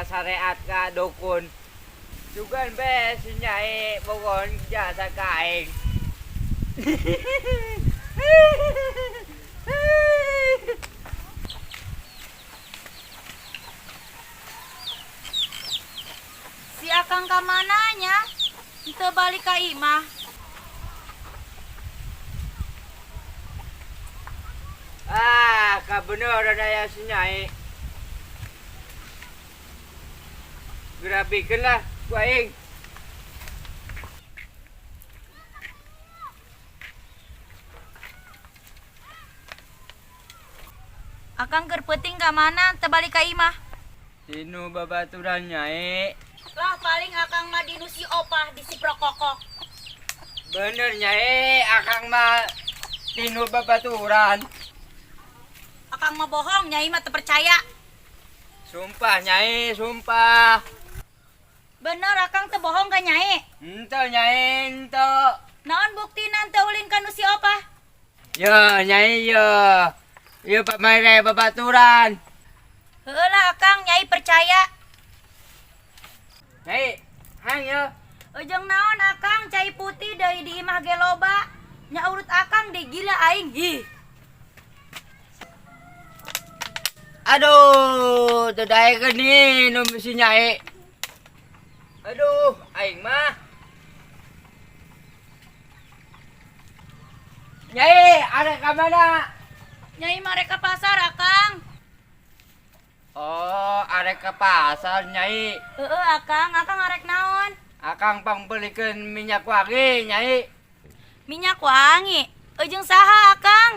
ka syariat ka dukun. Sugan be si Nyai bogon jasa kaing. Si Akang ka mananya? Ente balik ka imah. Bener ada ya si Nyai. Gerabikan lah ku aing. Akang keur peuting ka mana? Ente balik ka imah. Tinu babaturan Nyai. Lah paling Akang mah di si opah di si prokokok. Bener Nyai, akang mah tinu babaturan. Akang mah bohong, Nyai mah teu percaya. Sumpah Nyai, sumpah. Bener Akang teu bohong ka Nyai. Ente Nyai, ente. Naon buktina ente ulin ka nu si opah? Ya Nyai ya. Ya Pak Mere babaturan. Heulah Akang, Nyai percaya. Nyai, hang ya. Ujung naon Akang cai putih deui di imah ge loba. Nya urut Akang di gila aing. Ih. Aduh, tadai ke ni nu si Nyai. Aduh, aing mah. Nyai, ada ka mana? Nyai mah rek ka pasar Akang. Oh, arek ke pasar Nyai. Heeh Akang, Akang arek naon? Akang pang belikeun minyak wangi Nyai. Minyak wangi. Ujung saha Akang?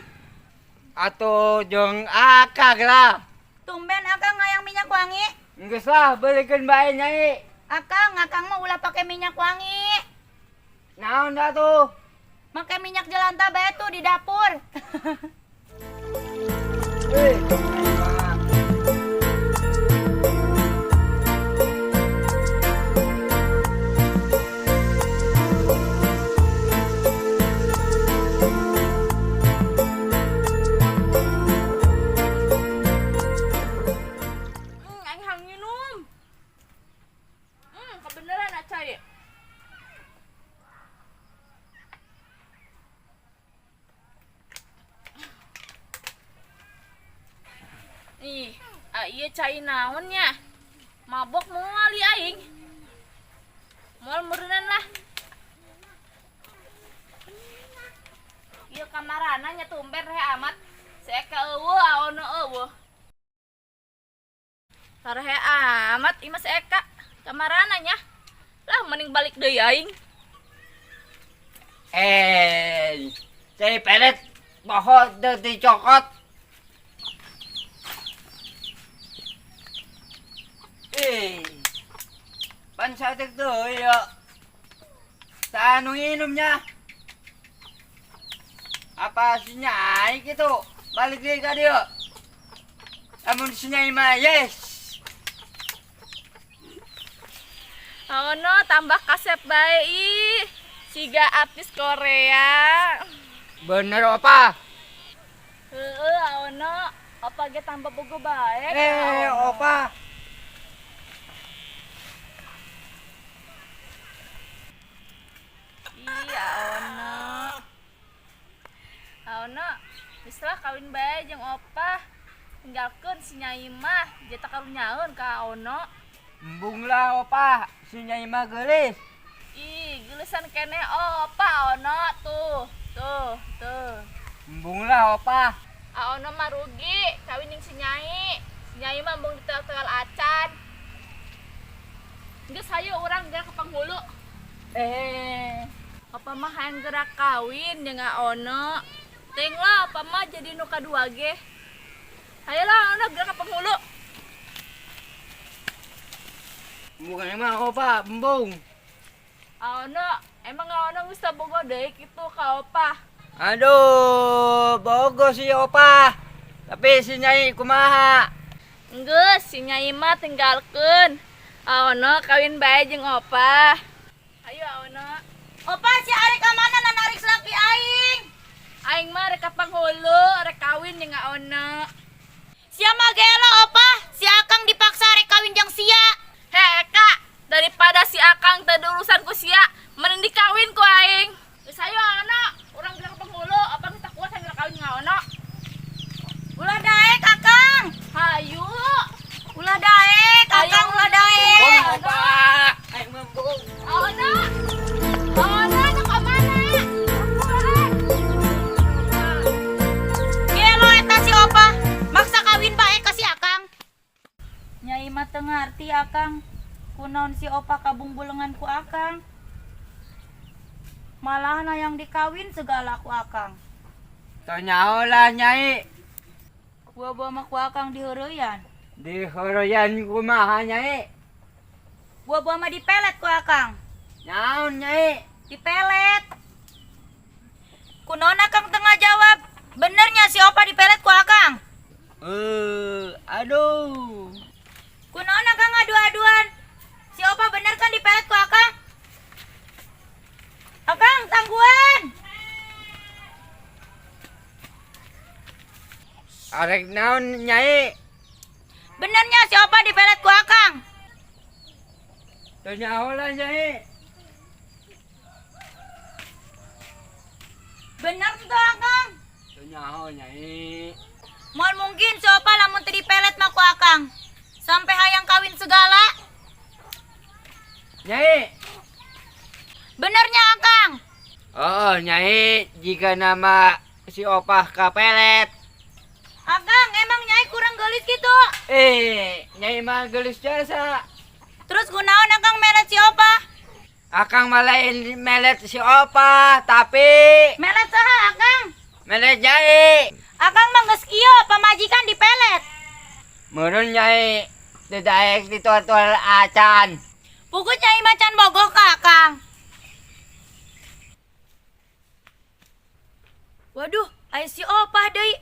Atuh jeung akang lah. Tumben Akang ngayang minyak wangi. Geus lah belikeun bae Nyai. Akang mah ulah pakai minyak wangi. Naon dah tuh? Make minyak jelantah bae tuh di dapur. Aing hang minum. Kebeneran acai. Ih, ieu cai naon nya? Mabok moal ieu aing. Moal meureunnan lah. Ieu kamarana nya tumben rehe amat. Seeka eueuh aona eueuh. Tarehe amat ieu mah seeka kamarana nya. Lah mending balik deui aing. Cai pelet bohot teu dicokot. Pan satek tuh ya. Sa anu minumnya? Apa si Nyai gitu? Balik deui ka dieu. Amun si Nyai mah yes. Aono tambah kasep bae ih. Siga artis Korea. Bener apa? Heueuh aono, opa ge tambah bogo bae. Opa. Iya aono. Aono, geus kawin bae jeung opa. Tinggalkeun si Nyai mah, jeta karunyaeun ka aono. Embung lah opa, si Nyai mah geulis. Ih, geulisan keneh opa aono tuh. Tuh. Embung lah opa. Aono mah rugi kawin jeung si Nyai. Si Nyai mah embung ditegal acan. Geus hayu urang gerak ke penghulu. Apa mah hayang gerak kawin jeung aono. Ting lah apa mah jadi nu kadua ge. Hayolah aono gerak ke penghulu. Bukan emang opa, embung. Aono, emang aono geus bogo deui kitu ka opa. Aduh, bogo si opa. Tapi si Nyai kumaha? Geus si Nyai mah tinggalkeun. Aono kawin bae jeung opa. Hayu aono. Opa si arek ka mana narik laki aing? Aing mah rek ka panghulu, rek kawin jeung aono. Sia mah gelo opa, si Akang dipaksa rek kawin jang sia. Heh kak, daripada si Akang teu urusan ku sia, mending dikawin ku aing. Geus ayo ana, urang bilang penghulu, apa kita kuat hayang kawin ngaono. Ulah daek Akang. Hayu. Ulah daek Akang, ulah daek. Opa, aing membung. Ana. Ana nak ka mana? Gelo eta si opa, maksa kawin bae ka si Akang. Nyai mah teu ngarti Akang, kunaon si opa kabungbulengan ku Akang. Malah yang dikawin segala ku Akang. Tonyaho lah nyai. Buah-buah mah ku Akang diheureuyan. Di horoyan kumaha nyai. Buah-buah mah dipelet ku Akang. Naon nyai? Dipelet. Kunaon Akang tengah jawab? Benernya si opa dipelet ku Akang. Aduh. Kunaon Akang adu-aduan? Si opa bener kan dipelet ku Akang? Akang tangguhan. Arek naon nyai? Benernya si opa dipelet ku Akang. Tonyaho lah nyai. Bener tuh Akang. Tonyaho nyai. Moal mungkin si opa lamun teu dipelet mah ku Akang. Sampai hayang kawin segala. Nyai. Benernya Akang. Oh nyai, jika nama si opah kapelet. Akang emang nyai kurang gelis gitu. Nyai mah gelis jasa. Terus kunaon Akang melet si opa? Akang malain melet si opah, tapi Melet saha Akang? melet nyai. Akang mah geus kieu pamajikan dipelet. Meureun nyai, teu daek ditual-tual acan. Pukul nyai macan bogoh ka Akang. Waduh, aya si opah deui.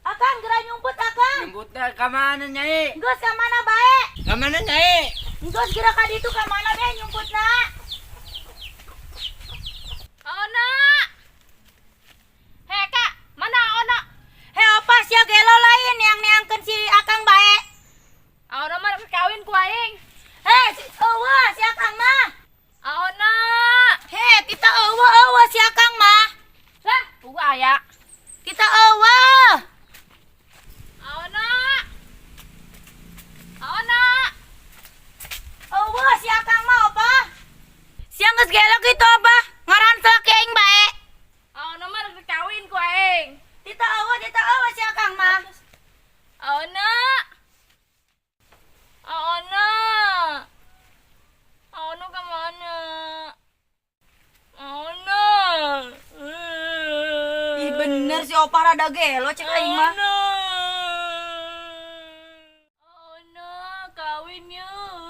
Akang geura nyumput Akang. Nyebut ka mana nyai? Geus ka mana bae? Ka mana nyai? Geus geura ka ditu ka mana bae nyumputna? Ana. Heh kak, mana Ana? He opah sia gelo lain yang neangkeun si Akang bae. Ana mah kawin ku aing. He si eueuh si Akang mah. Ana. He kita eueuh si Akang mah. Lah, buku aya. Kita eueuh. Ana. Ana. Eueuh si Akang mah opah. Sia geus gelo kitu opah. Ngaranselak ke aing bae. Ana mah rek kawin ku aing. Kita eueuh si Akang mah. Ana. Ana. Ana ke mana? Ana. Ih bener si opah rada gelo cek aing mah. Ana. Ana, kawin yuk.